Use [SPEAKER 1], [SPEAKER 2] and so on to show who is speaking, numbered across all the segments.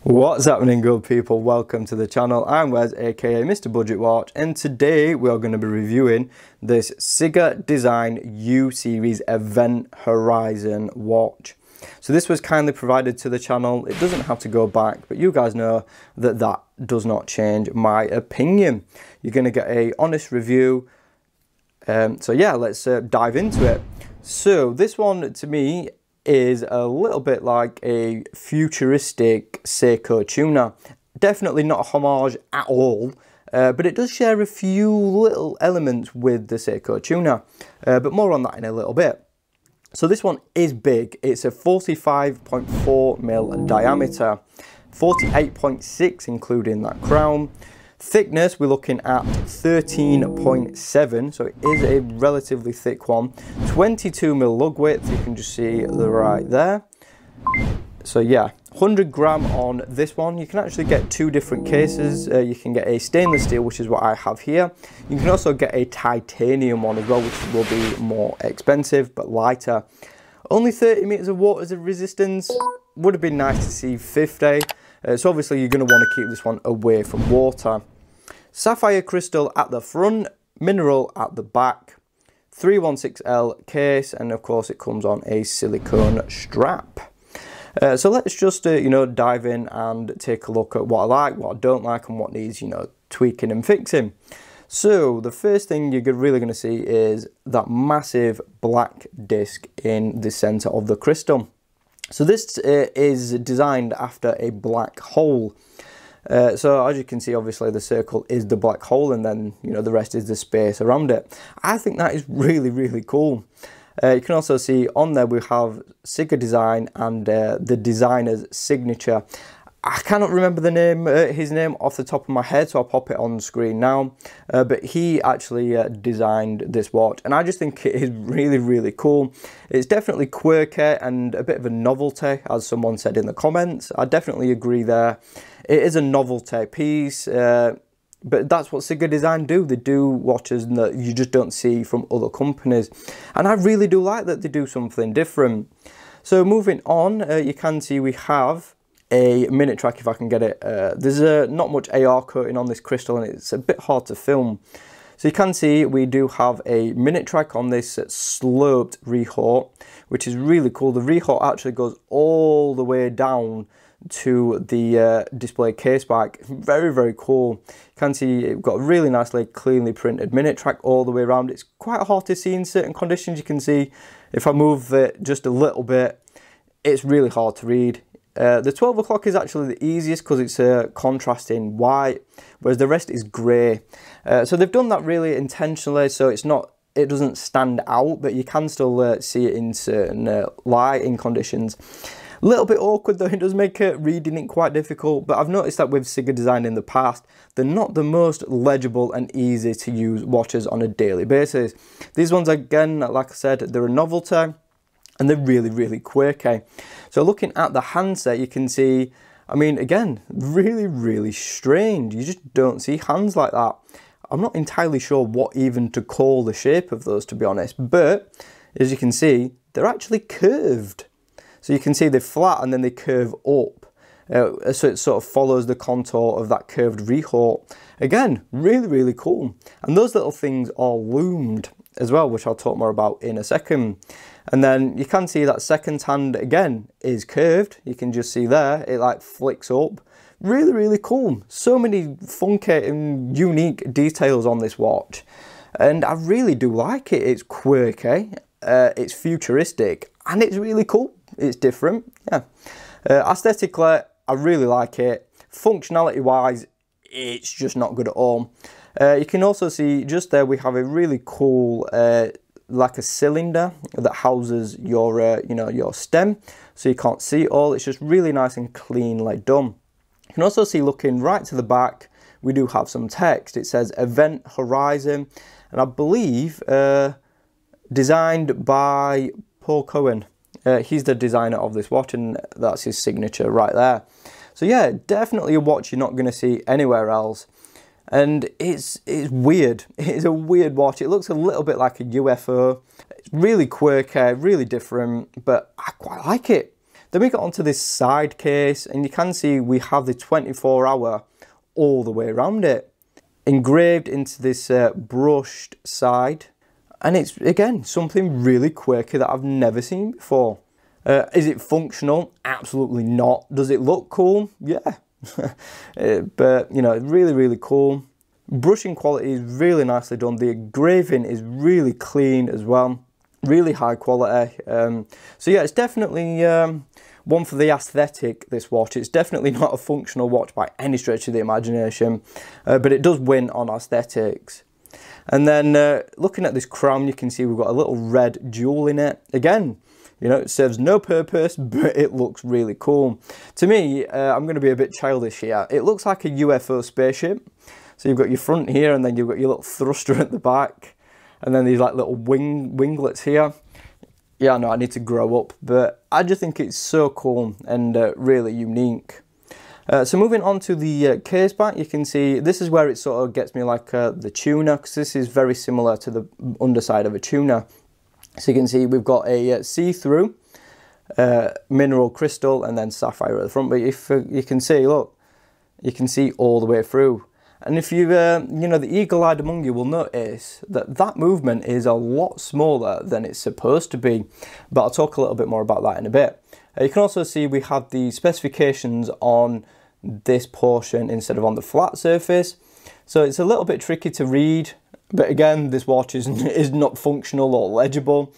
[SPEAKER 1] What's happening, good people? Welcome to the channel. I'm Wes, aka Mr. Budget Watch, and today we are going to be reviewing this Ciga Design U Series Event Horizon watch. So this was kindly provided to the channel. It doesn't have to go back, but you guys know that that does not change my opinion. You're going to get a honest review. So yeah, let's dive into it. So this one to me is a little bit like a futuristic Seiko tuner. Definitely not a homage at all, but it does share a few little elements with the Seiko tuner, but more on that in a little bit. So this one is big. It's a 45.4mm diameter, 48.6 including that crown. Thickness, we're looking at 13.7, so it is a relatively thick one. 22mm lug width, you can just see the right there. So yeah, 100 gram on this one. You can actually get two different cases. You can get a stainless steel, which is what I have here. You can also get a titanium one as well, which will be more expensive but lighter. Only 30 meters of water as a resistance. Would have been nice to see 50. So obviously you're going to want to keep this one away from water. Sapphire crystal at the front, mineral at the back, 316L case, and of course it comes on a silicone strap. So let's just dive in and take a look at what I like, what I don't like, and what needs tweaking and fixing. So the first thing you're really going to see is that massive black disc in the center of the crystal. So this is designed after a black hole. So as you can see, obviously the circle is the black hole, and then the rest is the space around it. I think that is really, really cool. You can also see on there we have Ciga Design and the designer's signature. I cannot remember the name, his name off the top of my head, so I'll pop it on the screen now. But he actually designed this watch, and I just think it is really, really cool. It's definitely quirky and a bit of a novelty, as someone said in the comments. I definitely agree there. It is a novelty piece, but that's what Ciga Design do. They do watches that you just don't see from other companies, and I really do like that they do something different. So moving on, you can see we have a minute track, if I can get it. There's not much AR coating on this crystal, and it's a bit hard to film. So you can see we do have a minute track on this sloped rehaut, which is really cool. The rehaut actually goes all the way down to the display case back. Very, very cool. You can see it's got a really nicely cleanly printed minute track all the way around. It's quite hard to see in certain conditions. You can see if I move it just a little bit, it's really hard to read. The 12 o'clock is actually the easiest because it's contrasting white, whereas the rest is grey. So they've done that really intentionally, so it doesn't stand out, but you can still see it in certain lighting conditions. A little bit awkward though, it does make reading it quite difficult, but I've noticed that with Ciga Design in the past, they're not the most legible and easy to use watches on a daily basis. These ones, again, like I said, they're a novelty, and they're really, really quirky. So looking at the handset, you can see, I mean, again, really, really strange. You just don't see hands like that. I'm not entirely sure what even to call the shape of those, to be honest. But as you can see, they're actually curved. So you can see they're flat and then they curve up. So it sort of follows the contour of that curved rehaut. Again, really, really cool. And those little things are loomed as well, which I'll talk more about in a second. And then you can see that second hand again is curved. You can just see there, it like flicks up. Really, really cool. So many funky and unique details on this watch. And I really do like it. It's quirky, it's futuristic, and it's really cool. It's different, yeah. Aesthetically, I really like it. Functionality wise, it's just not good at all. You can also see just there we have a really cool like a cylinder that houses your your stem, so you can't see it all. It's just really nice and cleanly done. You can also see, looking right to the back, we do have some text. It says Event Horizon, and I believe designed by Paul Cohen. He's the designer of this watch, and that's his signature right there. So yeah, definitely a watch you're not going to see anywhere else. And it's weird. It's a weird watch. It looks a little bit like a UFO. It's really quirky, really different, but I quite like it. Then we got onto this side case, and you can see we have the 24-hour all the way around it, engraved into this brushed side. And it's, again, something really quirky that I've never seen before. Is it functional? Absolutely not. Does it look cool? Yeah. But, you know, really, really cool. Brushing quality is really nicely done. The engraving is really clean as well. Really high quality. So yeah, it's definitely one for the aesthetic, this watch. It's definitely not a functional watch by any stretch of the imagination, but it does win on aesthetics. And then looking at this crown, you can see we've got a little red jewel in it. Again, you know, it serves no purpose, but it looks really cool. To me, I'm going to be a bit childish here. It looks like a UFO spaceship. So you've got your front here, and then you've got your little thruster at the back, and then these like little winglets here. Yeah, I know I need to grow up, but I just think it's so cool and really unique. So moving on to the case back, you can see this is where it sort of gets me like the tuner, because this is very similar to the underside of a tuner. So you can see we've got a see-through mineral crystal and then sapphire at the front. But if you can see, look, you can see all the way through. And if you, you know, the eagle-eyed among you will notice that that movement is a lot smaller than it's supposed to be. But I'll talk a little bit more about that in a bit. You can also see we have the specifications on this portion instead of on the flat surface. So it's a little bit tricky to read. But again, this watch is not functional or legible.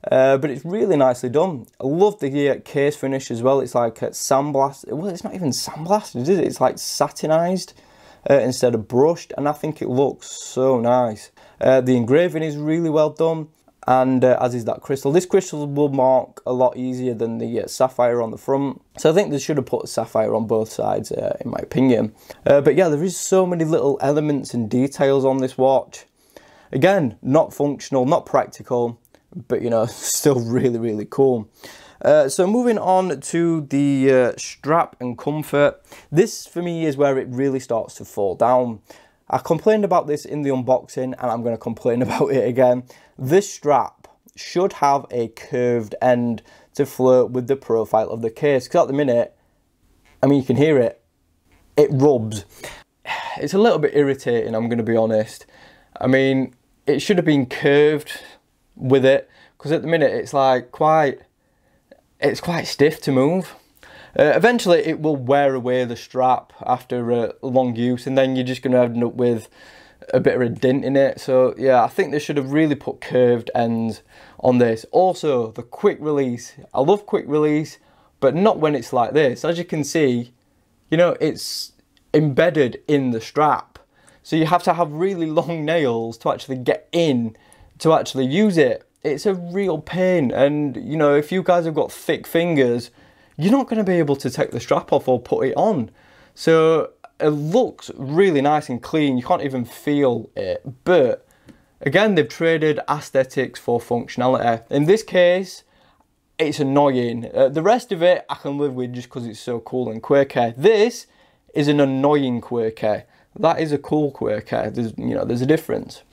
[SPEAKER 1] But it's really nicely done. I love the case finish as well. It's like sandblasted. Well, it's not even sandblasted, is it? It's like satinized. Instead of brushed, and I think it looks so nice. The engraving is really well done, and as is that crystal. This crystal will mark a lot easier than the sapphire on the front, so I think they should have put a sapphire on both sides, in my opinion. But yeah, there is so many little elements and details on this watch. Again, not functional, not practical, but you know, still really, really cool. So moving on to the strap and comfort. This for me is where it really starts to fall down. I complained about this in the unboxing, and I'm going to complain about it again. This strap should have a curved end to float with the profile of the case, because at the minute, I mean, you can hear it, it rubs. It's a little bit irritating, I'm going to be honest. I mean, it should have been curved with it, because at the minute it's like quite stiff to move. Eventually it will wear away the strap after long use, and then you're just going to end up with a bit of a dent in it. So yeah, I think they should have really put curved ends on this. Also, the quick release. I love quick release, but not when it's like this. As you can see, you know, it's embedded in the strap. So you have to have really long nails to actually get in to actually use it. It's a real pain, and you know, if you guys have got thick fingers, you're not going to be able to take the strap off or put it on. So it looks really nice and clean, you can't even feel it. But again, they've traded aesthetics for functionality. In this case, it's annoying. The rest of it I can live with just because it's so cool and quirky. This is an annoying quirky. That is a cool quirky. There's a difference.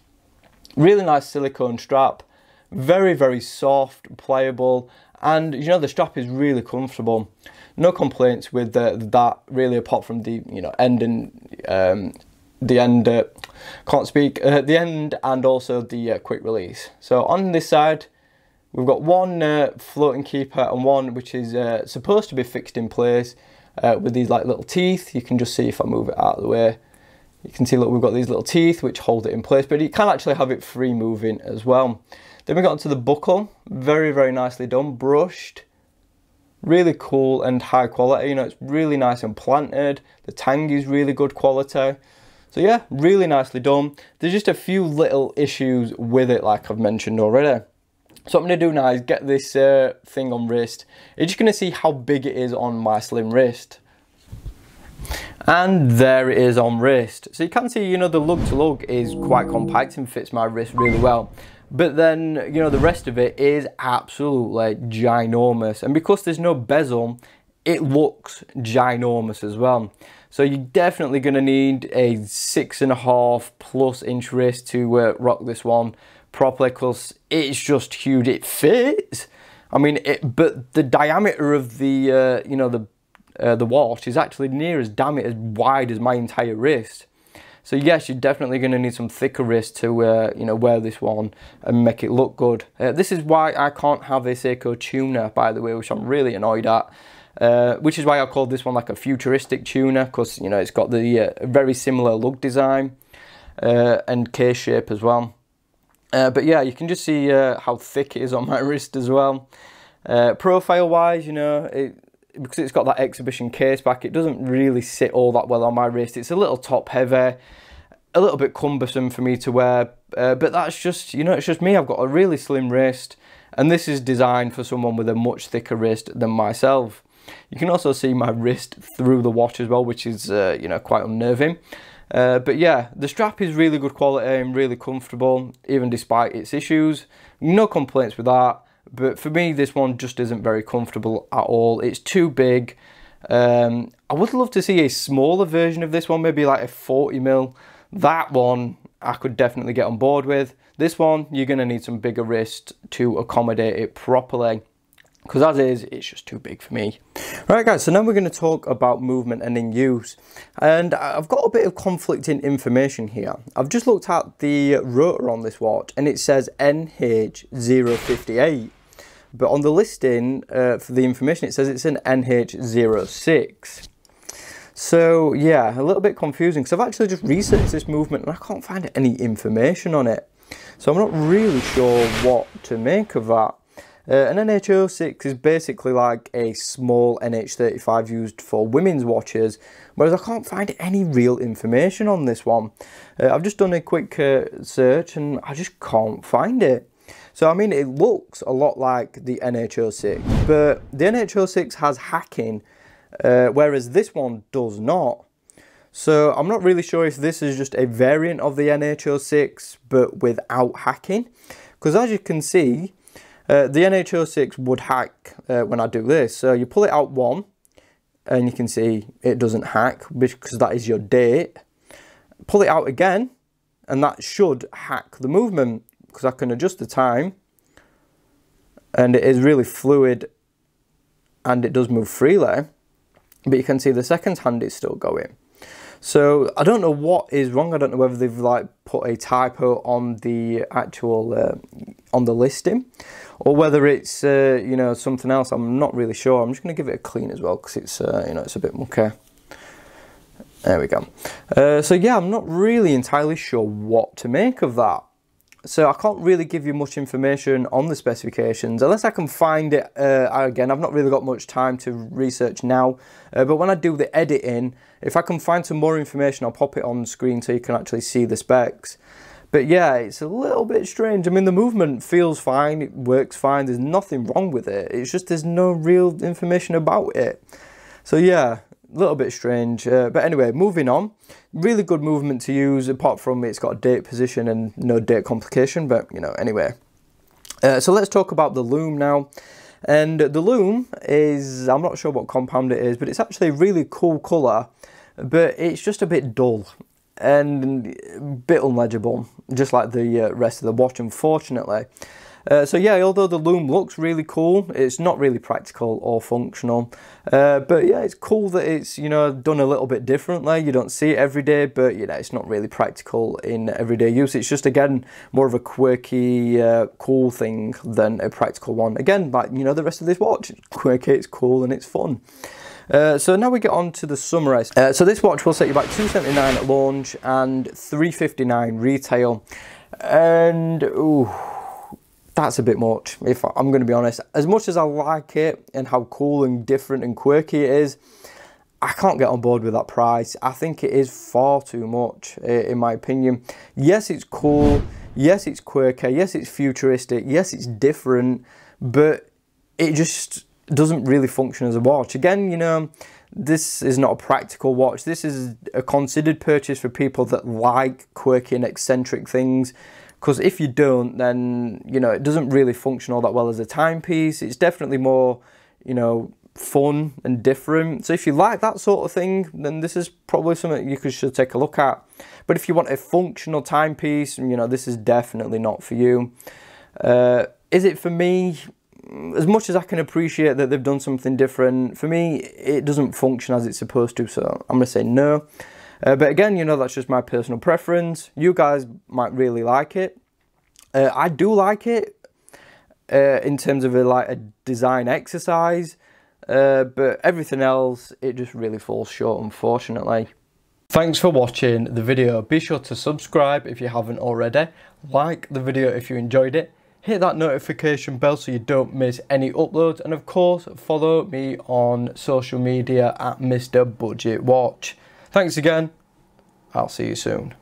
[SPEAKER 1] Really nice silicone strap. Very, very soft, pliable, and you know, the strap is really comfortable. No complaints with that really, apart from the end and the end. Can't speak. The end and also the quick release. So on this side, we've got one floating keeper and one which is supposed to be fixed in place with these like little teeth. You can just see if I move it out of the way. You can see, look, we've got these little teeth which hold it in place, but you can actually have it free moving as well. Then we got onto the buckle, very, very nicely done, brushed, really cool and high quality. You know, it's really nice and planted. The tang is really good quality. So yeah, really nicely done. There's just a few little issues with it, like I've mentioned already. So what I'm going to do now is get this thing on wrist. You're just going to see how big it is on my slim wrist. And there it is on wrist. So you can see, you know, the lug to lug is quite compact and fits my wrist really well. But then, you know, the rest of it is absolutely ginormous. And because there's no bezel, it looks ginormous as well. So you're definitely going to need a 6.5+ inch wrist to rock this one properly, because it's just huge. It fits. I mean, but the diameter of the, you know, the watch is actually near as wide as my entire wrist. So yes, you're definitely going to need some thicker wrist to, you know, wear this one and make it look good. This is why I can't have a Seiko tuner, by the way, which I'm really annoyed at. Which is why I called this one like a futuristic tuner, because, you know, it's got the very similar lug design and case shape as well. But yeah, you can just see how thick it is on my wrist as well. Profile wise, you know, because it's got that exhibition case back, it doesn't really sit all that well on my wrist. It's a little top heavy, a little bit cumbersome for me to wear, but that's just, you know, it's just me. I've got a really slim wrist, and this is designed for someone with a much thicker wrist than myself. You can also see my wrist through the watch as well, which is, you know, quite unnerving. But yeah, the strap is really good quality and really comfortable, even despite its issues. No complaints with that. But for me, this one just isn't very comfortable at all. It's too big. I would love to see a smaller version of this one, maybe like a 40mm. That one I could definitely get on board with. This one, you're going to need some bigger wrist to accommodate it properly, because as is, it's just too big for me. Right guys, so now we're going to talk about movement and in use. And I've got a bit of conflicting information here. I've just looked at the rotor on this watch and it says NH058. But on the listing for the information, it says it's an NH06. So yeah, a little bit confusing, because I've actually just researched this movement and I can't find any information on it. So I'm not really sure what to make of that. An NH06 is basically like a small NH35 used for women's watches, whereas I can't find any real information on this one. I've just done a quick search and I just can't find it. So I mean, it looks a lot like the NH06, but the NH06 has hacking, whereas this one does not. So I'm not really sure if this is just a variant of the NH06, but without hacking. Because as you can see, the NH06 would hack when I do this. So you pull it out one, and you can see it doesn't hack, because that is your date. Pull it out again, and that should hack the movement, because I can adjust the time, and it is really fluid, and it does move freely. But you can see the seconds hand is still going. So I don't know what is wrong. I don't know whether they've like put a typo on the actual on the listing, or whether it's you know, something else. I'm not really sure. I'm just going to give it a clean as well, because it's you know, it's a bit mucky. There we go. So yeah, I'm not really entirely sure what to make of that. So I can't really give you much information on the specifications unless I can find it. Again, I've not really got much time to research now, but when I do the editing, if I can find some more information, I'll pop it on screen so you can actually see the specs. But yeah, it's a little bit strange. I mean, the movement feels fine, it works fine, there's nothing wrong with it. It's just there's no real information about it. So yeah, a little bit strange. But anyway, moving on. Really good movement to use, apart from it's got a date position and no date complication, but you know, anyway. So let's talk about the lume now. And the lume is, I'm not sure what compound it is, but it's actually a really cool colour, but it's just a bit dull and a bit unlegible, just like the rest of the watch, unfortunately. So yeah, although the lume looks really cool, it's not really practical or functional. But yeah, it's cool that it's, you know, done a little bit differently. You don't see it every day, but you know, it's not really practical in everyday use. It's just, again, more of a quirky, cool thing than a practical one. Again, like, you know, the rest of this watch, it's quirky, it's cool, and it's fun. So now we get on to the summary. So this watch will set you back $279 at launch and $359 retail. And ooh, that's a bit much, if I'm going to be honest. As much as I like it and how cool and different and quirky it is, I can't get on board with that price. I think it is far too much, in my opinion. Yes, it's cool. Yes, it's quirky. Yes, it's futuristic. Yes, it's different. But it just doesn't really function as a watch. Again, you know, this is not a practical watch. This is a considered purchase for people that like quirky and eccentric things. Because if you don't, then, you know, it doesn't really function all that well as a timepiece. It's definitely more, you know, fun and different. So if you like that sort of thing, then this is probably something you should take a look at. But if you want a functional timepiece, you know, this is definitely not for you. Is it for me? as much as I can appreciate that they've done something different, for me, it doesn't function as it's supposed to, so I'm going to say no. But again, you know, that's just my personal preference. You guys might really like it. I do like it in terms of a design exercise, but everything else, it just really falls short, unfortunately. Thanks for watching the video. Be sure to subscribe if you haven't already. Like the video if you enjoyed it. Hit that notification bell so you don't miss any uploads. And of course, follow me on social media at Mr. Budget Watch. Thanks again. I'll see you soon.